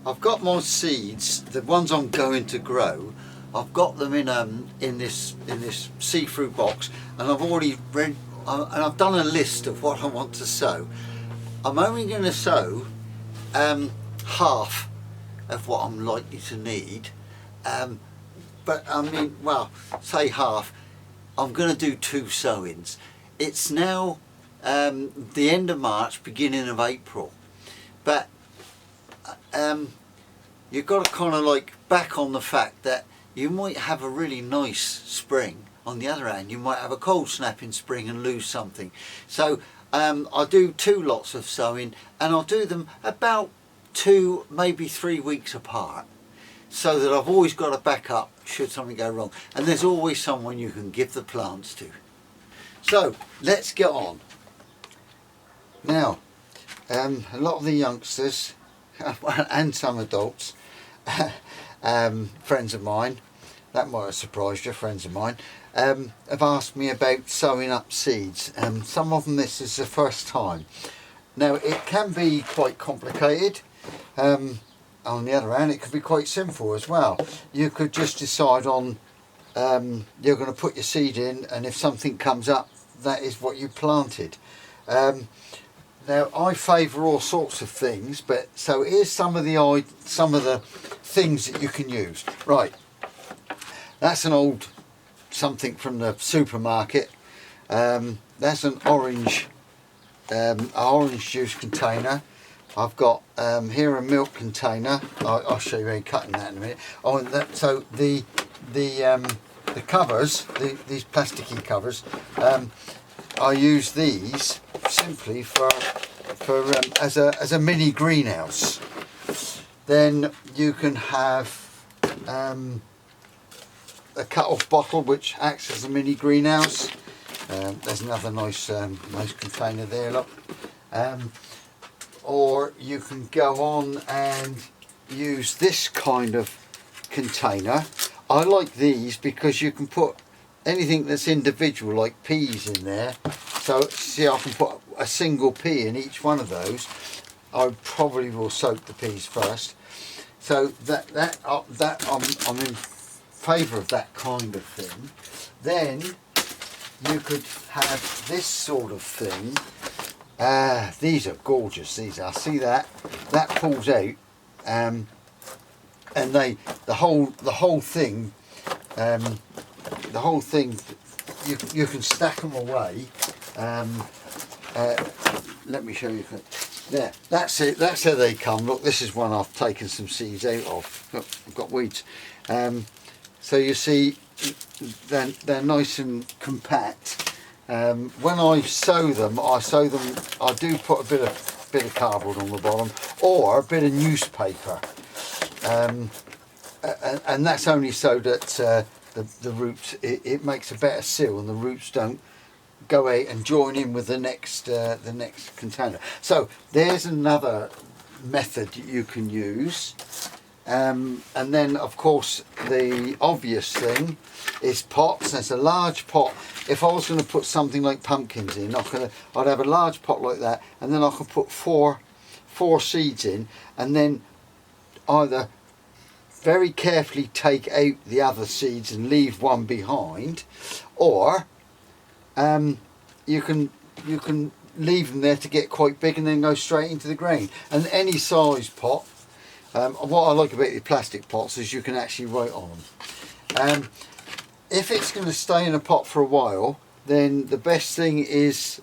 I've got my seeds, the ones I'm going to grow. I've got them in this see-through box, and I've already and I've done a list of what I want to sow. I'm only going to sow half of what I'm likely to need, but I mean, well, say half. I'm going to do 2 sowings. It's now the end of March, beginning of April, but you've got to kind of like back on the fact that you might have a really nice spring. On the other hand, you might have a cold snap in spring and lose something. So I do 2 lots of sowing, and I'll do them about 2, maybe 3 weeks apart, so that I've always got a backup should something go wrong, and there's always someone you can give the plants to. So let's get on. Now, a lot of the youngsters and some adults, friends of mine, that might have surprised you, friends of mine, have asked me about sowing up seeds. Some of them this is the first time. Now it can be quite complicated. On the other hand, it could be quite simple as well. You could just decide on you're going to put your seed in, and if something comes up, that is what you planted. Now I favour all sorts of things, but so here's some of the things that you can use. Right, that's an old something from the supermarket. That's an orange juice container. I've got here a milk container. I'll show you how you're cutting that in a minute. Oh, and so the covers, these plasticky covers, I use these simply for as a mini greenhouse. Then you can have a cut-off bottle which acts as a mini greenhouse. There's another nice container there, look. Or you can go on and use this kind of container. I like these because you can put anything that's individual, like peas, in there. So see, I can put a single pea in each one of those. I probably will soak the peas first. So I'm in favour of that kind of thing. Then you could have this sort of thing. These are gorgeous. These are. See that pulls out, and the whole thing you can stack them away. Let me show you. There, that's it. That's how they come. Look, this is one I've taken some seeds out of. Look, I've got weeds. So you see, they're nice and compact. When I sow them, I do put a bit of cardboard on the bottom, or a bit of newspaper, and that's only so that the roots, it makes a better seal, and the roots don't go out and join in with the next container. So there's another method you can use. And then of course the obvious thing is pots. There's a large pot. If I was going to put something like pumpkins in, I'd have a large pot like that, and then I could put four seeds in, and then either very carefully take out the other seeds and leave one behind, or you can leave them there to get quite big and then go straight into the ground. And any size pot. What I like about the plastic pots is you can actually write on them. If it's going to stay in a pot for a while, then the best thing is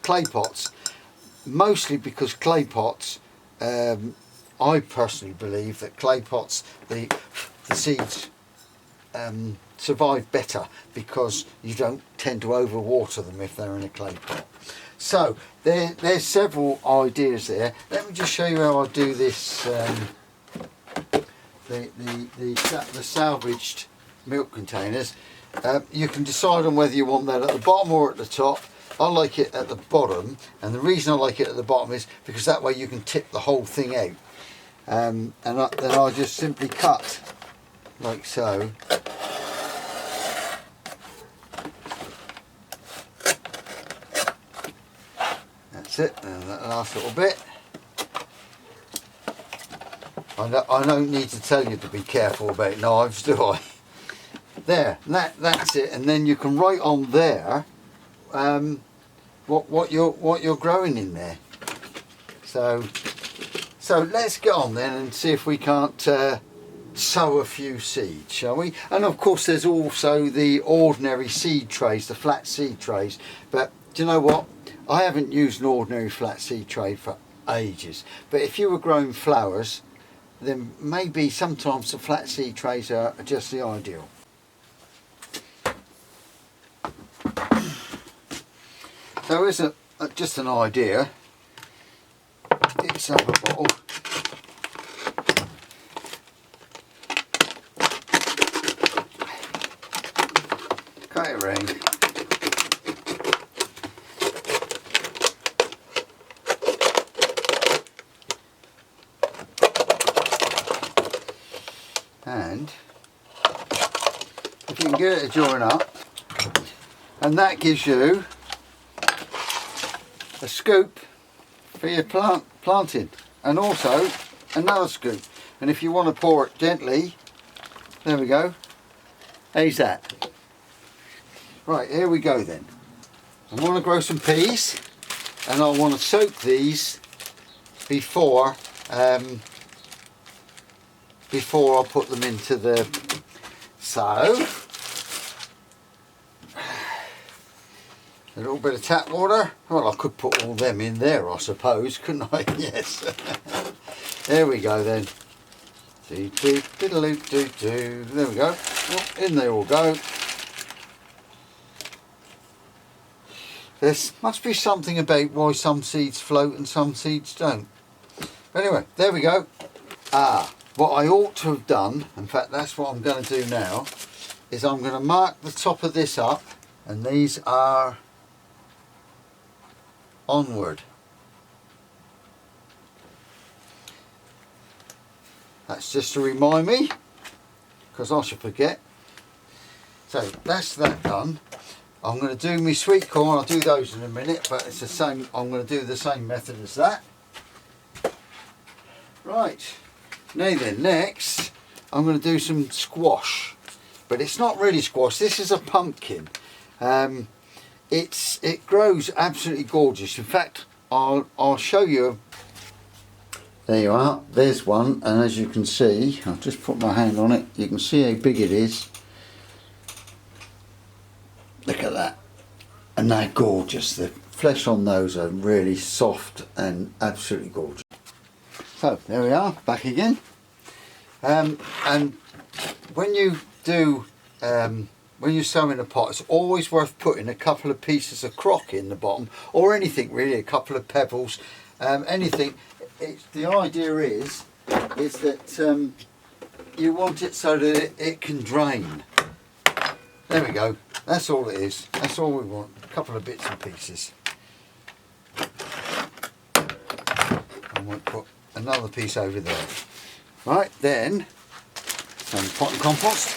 clay pots. Mostly because clay pots, I personally believe that clay pots, the seeds survive better because you don't tend to overwater them if they're in a clay pot. So there's several ideas there. Let me just show you how I do this. The salvaged milk containers. You can decide on whether you want that at the bottom or at the top. I like it at the bottom, and the reason I like it at the bottom is because that way you can tip the whole thing out. Then I just simply cut like so. That's it, and that last little bit. I don't need to tell you to be careful about knives, do I? There, that's it, and then you can write on there what you're growing in there. So let's get on then and see if we can't sow a few seeds, shall we? And of course there's also the ordinary seed trays, the flat seed trays, but do you know what? I haven't used an ordinary flat seed tray for ages, but if you were growing flowers, then maybe sometimes the flat seed trays are just the ideal. So here's just an idea. It's up a bottle. Cut it round. And if you can get it to join up, and that gives you a scoop for your planting, and also another scoop, and if you want to pour it gently, there we go. How's that? Right, here we go then. I want to grow some peas, and I want to soak these before I put them into the sow. A little bit of tap water. Well, I could put all them in there, I suppose, couldn't I? Yes. There we go then. There we go. Oh, in they all go. There must be something about why some seeds float and some seeds don't. Anyway, there we go. What I ought to have done, in fact that's what I'm going to do now, is I'm going to mark the top of this up, and these are onward. That's just to remind me, because I should forget. So that's that done. I'm going to do my sweet corn. I'll do those in a minute, but it's the same. I'm going to do the same method as that. Right. Now then, next I'm going to do some squash, but it's not really squash. This is a pumpkin. It grows absolutely gorgeous. In fact, I'll show you. There you are. There's one, and as you can see, I'll just put my hand on it. You can see how big it is. Look at that, and they're gorgeous. The flesh on those are really soft and absolutely gorgeous. So there we are, back again. And when you do, when you sow in a pot, it's always worth putting a couple of pieces of crock in the bottom, or anything really, a couple of pebbles, anything. The idea is that you want it so that it can drain. There we go. That's all it is. That's all we want. A couple of bits and pieces. I might put another piece over there. Right, then some pot and compost.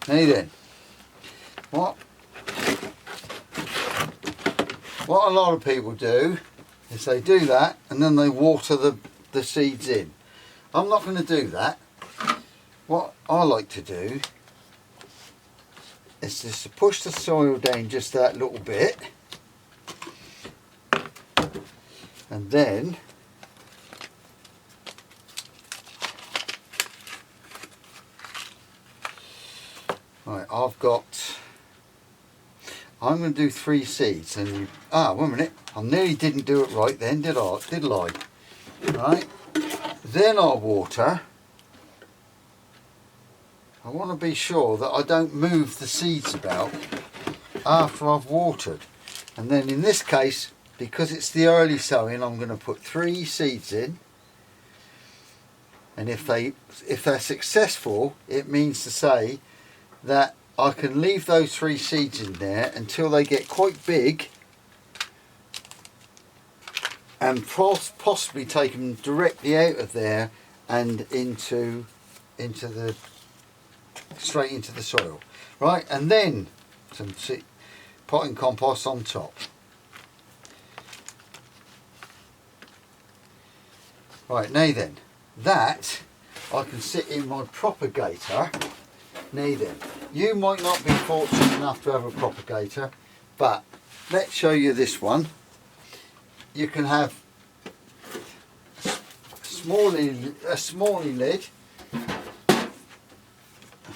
Now then, what a lot of people do is they do that and then they water the seeds in. I'm not going to do that. What I like to do is just to push the soil down just that little bit, and then right, I'm going to do 3 seeds, and wait a minute, I nearly didn't do it right then, did I? Right, then I'll water. I want to be sure that I don't move the seeds about after I've watered. And then in this case, because it's the early sowing, I'm going to put 3 seeds in. And if they're successful, it means to say that I can leave those 3 seeds in there until they get quite big, and possibly take them directly out of there and straight into the soil. Right, and then some potting compost on top. Right, now then, that I can sit in my propagator. Now then, you might not be fortunate enough to have a propagator, but let's show you this one. You can have a smally lid,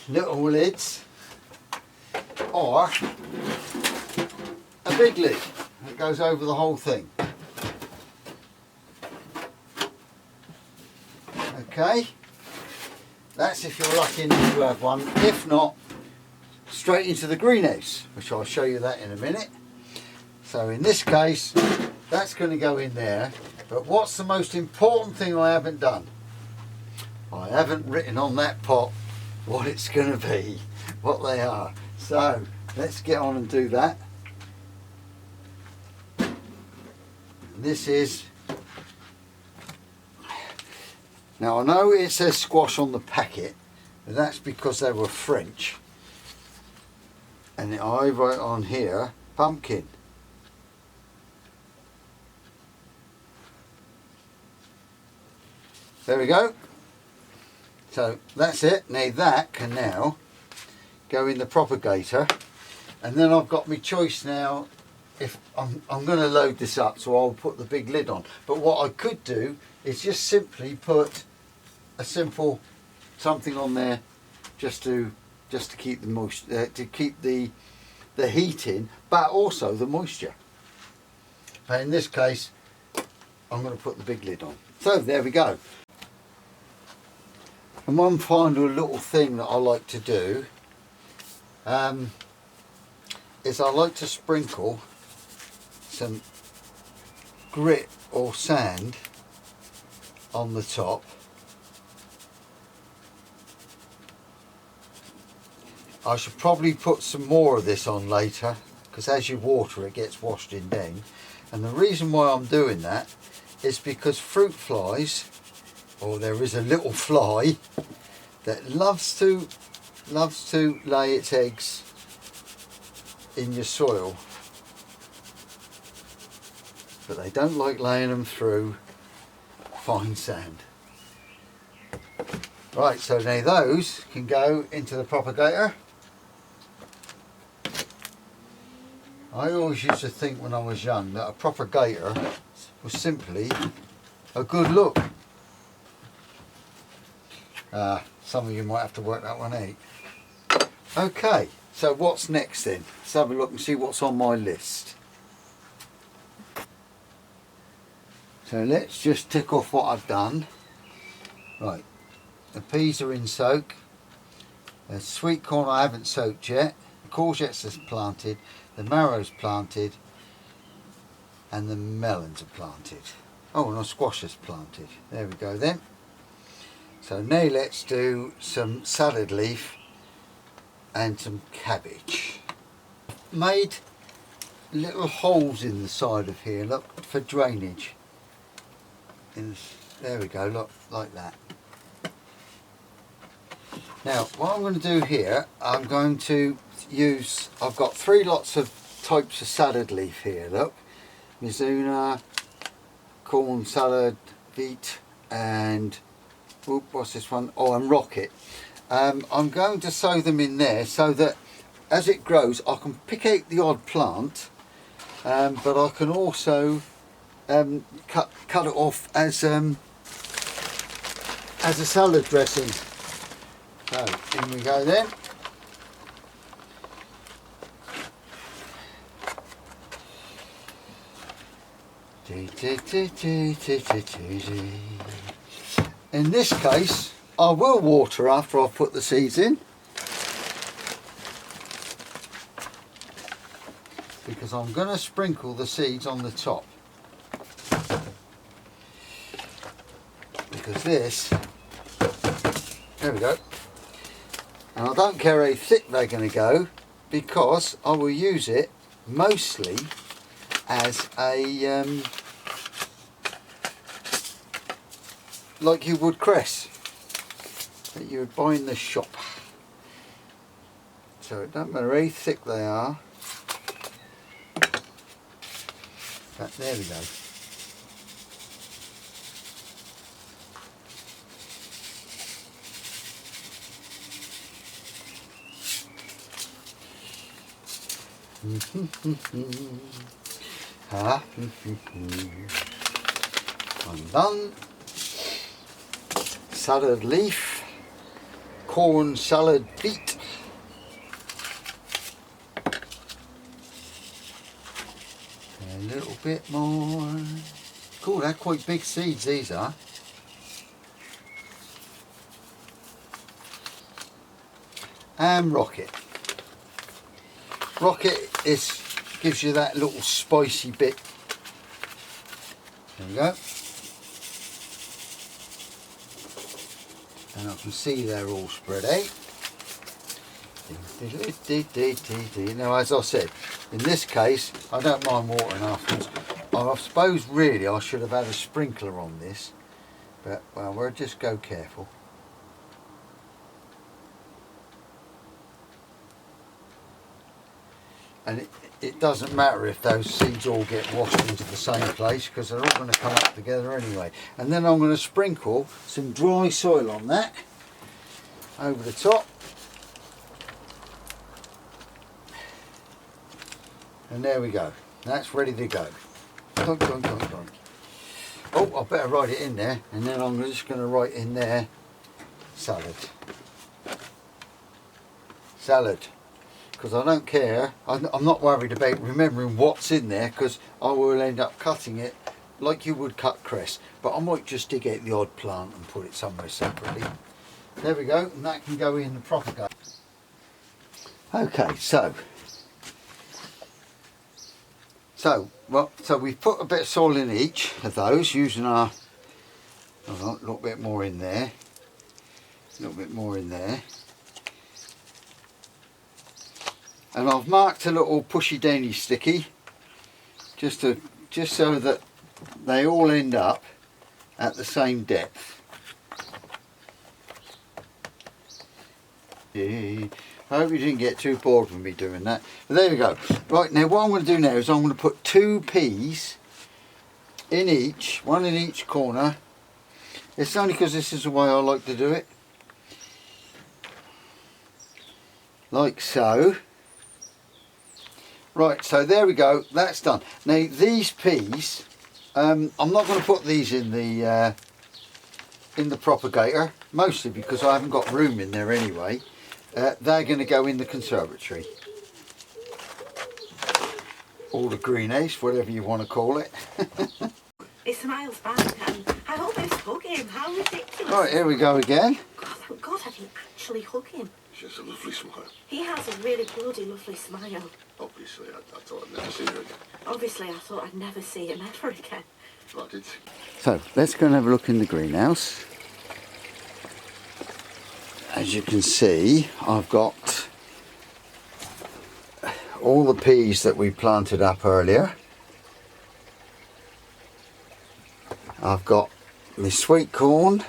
little lids, or a big lid that goes over the whole thing. Okay, that's if you're lucky enough to have one. If not, straight into the greenhouse, which I'll show you that in a minute. So in this case, that's going to go in there. But what's the most important thing I haven't done? I haven't written on that pot what it's going to be, what they are. So let's get on and do that. This is, now I know it says squash on the packet, but that's because they were French. And I wrote on here, pumpkin. There we go. So that's it. Now that can now go in the propagator, and then I've got my choice now. If I'm going to load this up, so I'll put the big lid on. But what I could do is just simply put a simple something on there, just to keep the moisture, to keep the heat in, but also the moisture. But in this case, I'm going to put the big lid on. So there we go. And one final little thing that I like to do is I like to sprinkle some grit or sand on the top. I should probably put some more of this on later, because as you water it gets washed in down. And the reason why I'm doing that is because fruit flies, or there is a little fly that loves to lay its eggs in your soil, but they don't like laying them through fine sand. Right, so now those can go into the propagator. I always used to think when I was young that a propagator was simply a good look. Some of you might have to work that one out. Okay, so what's next then? Let's have a look and see what's on my list. So let's just tick off what I've done. Right, the peas are in soak. The sweet corn I haven't soaked yet. The courgettes are planted. The marrow's planted. And the melons are planted. Oh, and the squash is planted. There we go then. So now let's do some salad leaf and some cabbage. Made little holes in the side of here, look, for drainage. There we go, look, like that. Now, what I'm going to do here, I'm going to use, I've got 3 lots of types of salad leaf here, look. Mizuna, corn salad, beet, and what's this one? Oh, and rocket. I'm going to sow them in there so that as it grows I can pick out the odd plant, but I can also cut it off as a salad dressing. So in we go then. In this case, I will water after I've put the seeds in, because I'm going to sprinkle the seeds on the top. Because this, there we go. And I don't care how thick they're going to go, because I will use it mostly as a like you would cress that you would buy in the shop. So it don't matter how thick they are, but there we go. I'm done. Salad leaf, corn salad beet. A little bit more. Cool, they're quite big seeds, these are. And rocket. Rocket gives you that little spicy bit. There we go. And I can see they're all spread out. Now, as I said, in this case, I don't mind watering afterwards. I suppose really I should have had a sprinkler on this, but well, we'll just go careful. And it doesn't matter if those seeds all get washed into the same place, because they're all going to come up together anyway. And then I'm going to sprinkle some dry soil on that over the top. And there we go. That's ready to go. Dun, dun, dun, dun. Oh, I better write it in there, and then I'm just going to write in there salad. Salad. Because I don't care, I'm not worried about remembering what's in there, because I will end up cutting it like you would cut cress, but I might just dig out the odd plant and put it somewhere separately. There we go, and that can go in the propagator. Okay, so we've put a bit of soil in each of those using our, a little bit more in there, a little bit more in there. And I've marked a little pushy dainty sticky just so that they all end up at the same depth. I hope you didn't get too bored with me doing that. But there we go. Right, now what I'm going to do now is I'm going to put 2 peas in each, one in each corner. It's only because this is the way I like to do it. Like so. Right, so there we go, that's done. Now these peas, I'm not going to put these in the propagator, mostly because I haven't got room in there anyway. They're going to go in the conservatory. Or the greenhouse, whatever you want to call it. He smiles back and I almost hug him, how ridiculous. Right, here we go again. God, thank God I didn't actually hug him. She has a lovely smile. He has a really bloody lovely smile. Obviously, I thought I'd never see her again. Obviously, I thought I'd never see him ever again. But I did. So, let's go and have a look in the greenhouse. As you can see, I've got all the peas that we planted up earlier. I've got my sweet corn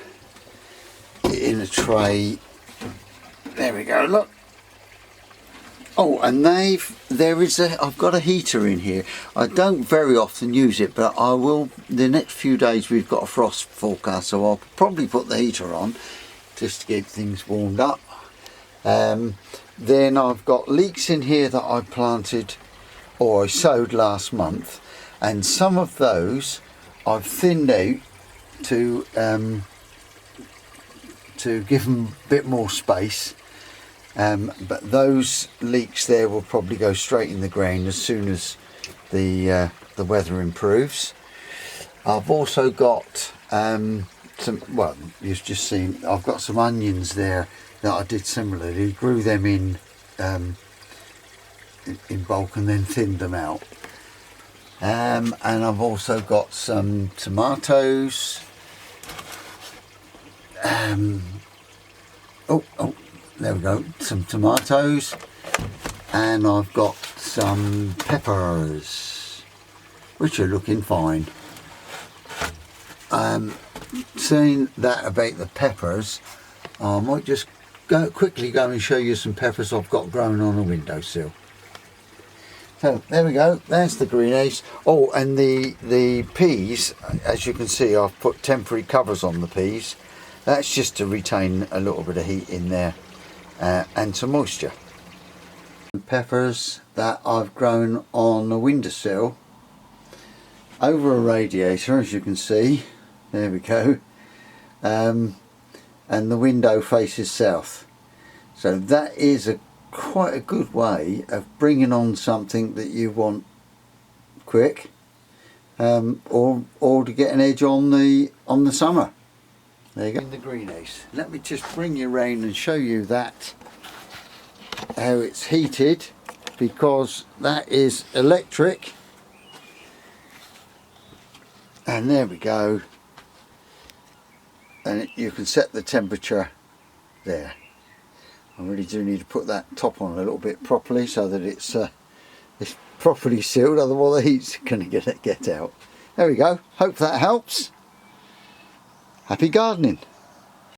in a tray. There we go, look. Oh, and I've got a heater in here. I don't very often use it, but I will. The next few days we've got a frost forecast, so I'll probably put the heater on just to get things warmed up. Then I've got leeks in here that I planted, or I sowed last month, and some of those I've thinned out to give them a bit more space. But those leeks there will probably go straight in the ground as soon as the weather improves. I've also got some, well, you've just seen, I've got some onions there that I did similarly, grew them in bulk and then thinned them out. And I've also got some tomatoes. There we go, some tomatoes, and I've got some peppers, which are looking fine. Saying that about the peppers, I might just quickly go and show you some peppers I've got growing on a windowsill. So there we go, there's the greenhouse. Oh, and the peas, as you can see, I've put temporary covers on the peas. That's just to retain a little bit of heat in there. And some moisture. Peppers, that I've grown on a windowsill over a radiator, as you can see. There we go. And the window faces south. So that is quite a good way of bringing on something that you want quick, or to get an edge on the summer. There you go. In the greenhouse. Let me just bring you round and show you that, how it's heated, because that is electric. And there we go. And you can set the temperature there. I really do need to put that top on a little bit properly so that it's properly sealed, otherwise the heat's going to get out. There we go. Hope that helps. Happy gardening.